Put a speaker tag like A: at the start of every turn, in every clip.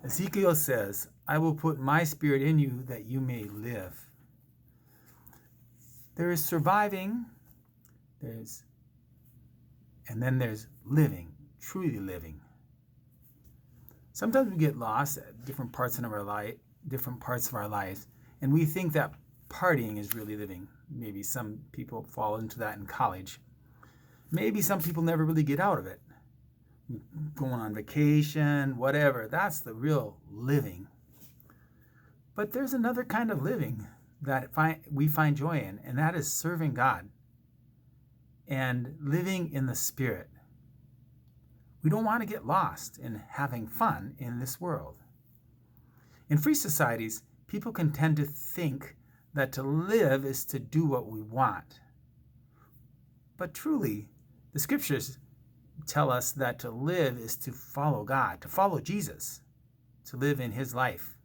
A: Ezekiel says, I will put my spirit in you that you may live. There is surviving, and then there's living, truly living. Sometimes we get lost at different parts of our lives, and we think that partying is really living. Maybe some people fall into that in college. Maybe some people never really get out of it. Going on vacation, whatever, that's the real living. But there's another kind of living that we find joy in, and that is serving God and living in the Spirit. We don't want to get lost in having fun in this world. In free societies, people can tend to think that to live is to do what we want. But truly, the scriptures tell us that to live is to follow God, to follow Jesus, to live in his life.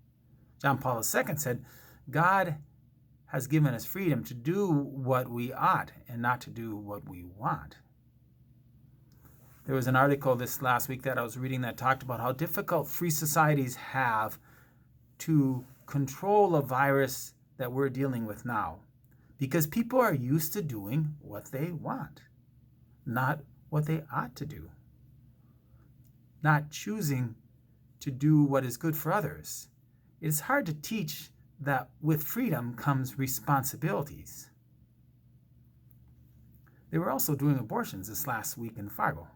A: John Paul II said, God has given us freedom to do what we ought and not to do what we want. There was an article this last week that I was reading that talked about how difficult free societies have to control a virus that we're dealing with now, because people are used to doing what they want, not what they ought to do, not choosing to do what is good for others. It's hard to teach that with freedom comes responsibilities. They were also doing abortions this last week in Fargo.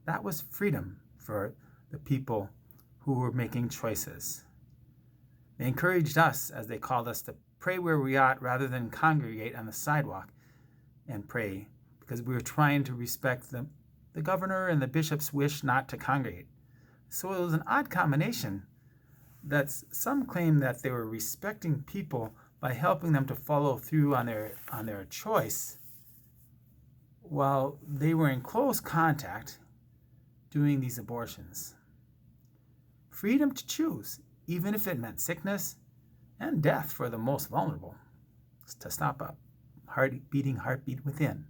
A: That was freedom for the people who were making choices. They encouraged us, as they called us, to pray where we ought rather than congregate on the sidewalk and pray, because we were trying to respect the governor and the bishop's wish not to congregate. So it was an odd combination that some claim that they were respecting people by helping them to follow through on their choice, while they were in close contact doing these abortions. Freedom to choose, even if it meant sickness and death for the most vulnerable, to stop a heartbeat within.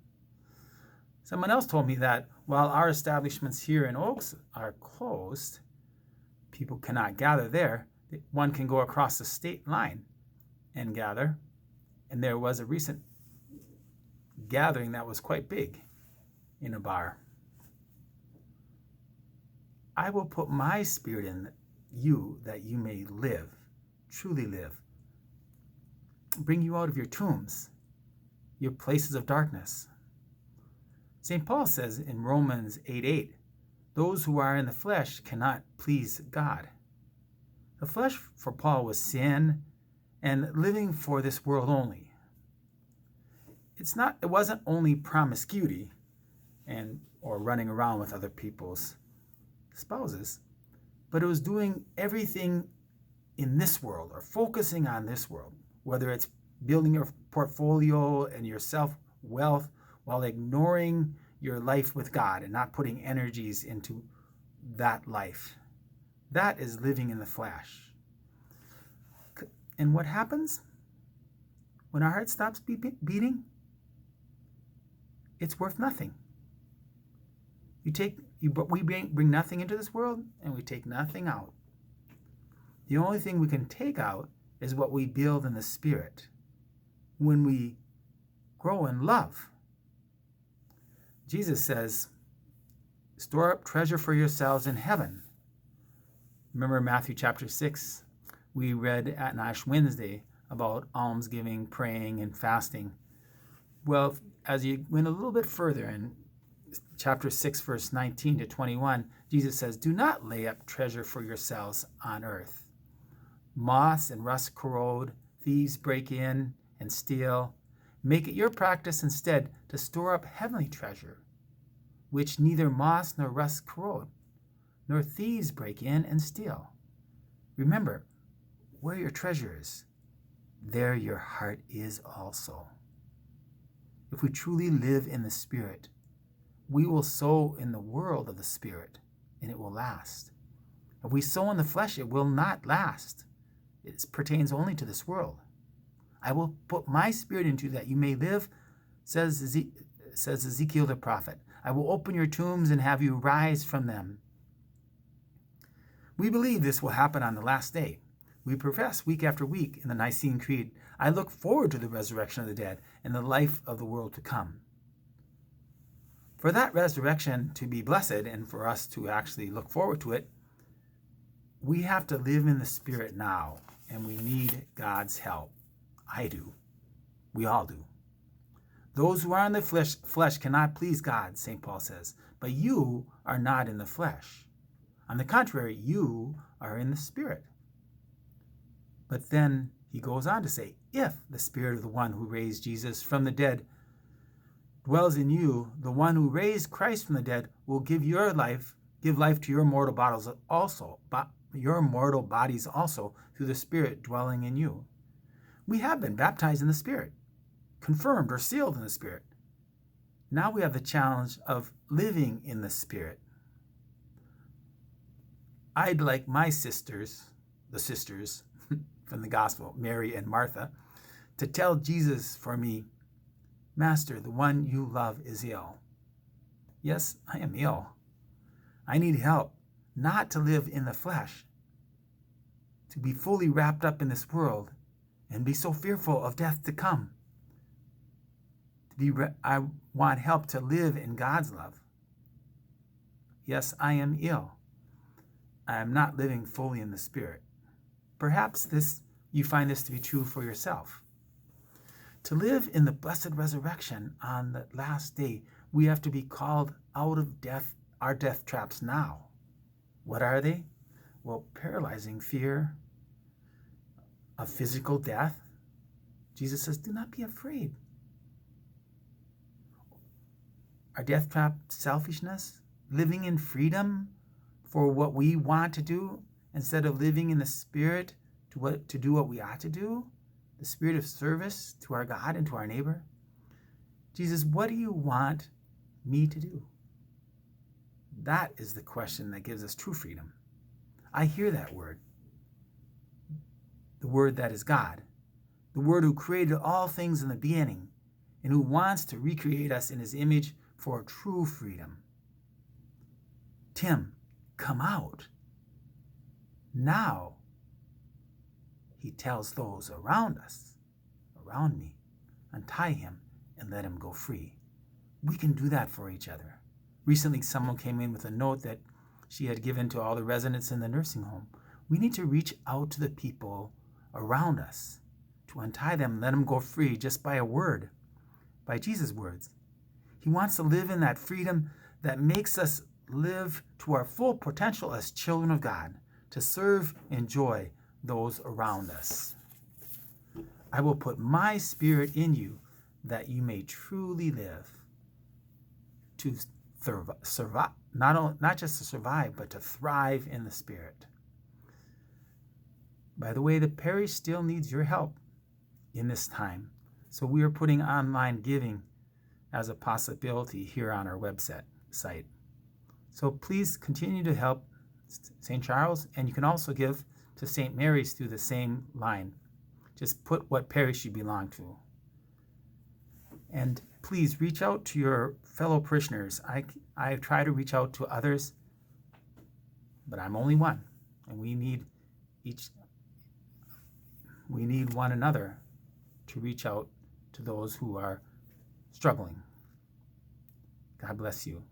A: Someone else told me that while our establishments here in Oaks are closed, people cannot gather there. One can go across the state line and gather. And there was a recent gathering that was quite big in a bar. I will put my spirit in you that you may live, truly live. Bring you out of your tombs, your places of darkness. St. Paul says in Romans 8:8, those who are in the flesh cannot please God. The flesh for Paul was sin and living for this world only. It wasn't only promiscuity or running around with other people's spouses, but it was doing everything in this world or focusing on this world, whether it's building your portfolio and your self-wealth while ignoring your life with God and not putting energies into that life. That is living in the flesh. And what happens when our heart stops beating? It's worth nothing. We bring nothing into this world, and we take nothing out. The only thing we can take out is what we build in the Spirit when we grow in love. Jesus says, store up treasure for yourselves in heaven. Remember Matthew chapter 6? We read at Ash Wednesday about almsgiving, praying, and fasting. Well, as you went a little bit further in chapter 6, verse 19 to 21, Jesus says, do not lay up treasure for yourselves on earth. Moths and rust corrode, thieves break in and steal. Make it your practice instead to store up heavenly treasure, which neither moths nor rust corrode, nor thieves break in and steal. Remember, where your treasure is, there your heart is also. If we truly live in the Spirit, we will sow in the world of the Spirit, and it will last. If we sow in the flesh, it will not last. It pertains only to this world. I will put my spirit into you that you may live, says Ezekiel the prophet. I will open your tombs and have you rise from them. We believe this will happen on the last day. We profess week after week in the Nicene Creed, I look forward to the resurrection of the dead and the life of the world to come. For that resurrection to be blessed and for us to actually look forward to it, we have to live in the Spirit now, and we need God's help. I do. We all do. Those who are in the flesh cannot please God, St. Paul says, but you are not in the flesh. On the contrary, you are in the Spirit. But then he goes on to say, if the Spirit of the one who raised Jesus from the dead dwells in you, the one who raised Christ from the dead will give life to your mortal bodies also, through the Spirit dwelling in you. We have been baptized in the Spirit, confirmed or sealed in the Spirit. Now we have the challenge of living in the Spirit. I'd like my sisters, the sisters from the Gospel, Mary and Martha, to tell Jesus for me, Master, the one you love is ill. Yes, I am ill. I need help, not to live in the flesh, to be fully wrapped up in this world and be so fearful of death to come. I want help to live in God's love. Yes, I am ill. I am not living fully in the Spirit. Perhaps you find this to be true for yourself. To live in the blessed resurrection on the last day, we have to be called out of our death traps now. What are they? Well, paralyzing fear of physical death. Jesus says, do not be afraid. Our death trap, selfishness, living in freedom for what we want to do instead of living in the Spirit to do what we ought to do, the spirit of service to our God and to our neighbor. Jesus, what do you want me to do? That is the question that gives us true freedom. I hear that word, the word that is God, the word who created all things in the beginning and who wants to recreate us in his image for true freedom. Tim, come out. Now, he tells those around me, untie him and let him go free. We can do that for each other. Recently, someone came in with a note that she had given to all the residents in the nursing home. We need to reach out to the people around us to untie them and let them go free just by a word, by Jesus' words. He wants to live in that freedom that makes us live to our full potential as children of God, to serve and enjoy those around us. I will put my Spirit in you that you may truly live, to survive, not just to survive, but to thrive in the Spirit. By the way, the parish still needs your help in this time. So we are putting online giving as a possibility here on our website. So please continue to help St. Charles, and you can also give to St. Mary's through the same line. Just put what parish you belong to. And please reach out to your fellow parishioners. I try to reach out to others, but I'm only one, and we need one another to reach out to those who are struggling. God bless you.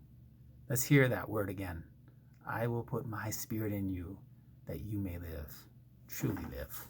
A: Let's hear that word again. I will put my Spirit in you that you may live, truly live.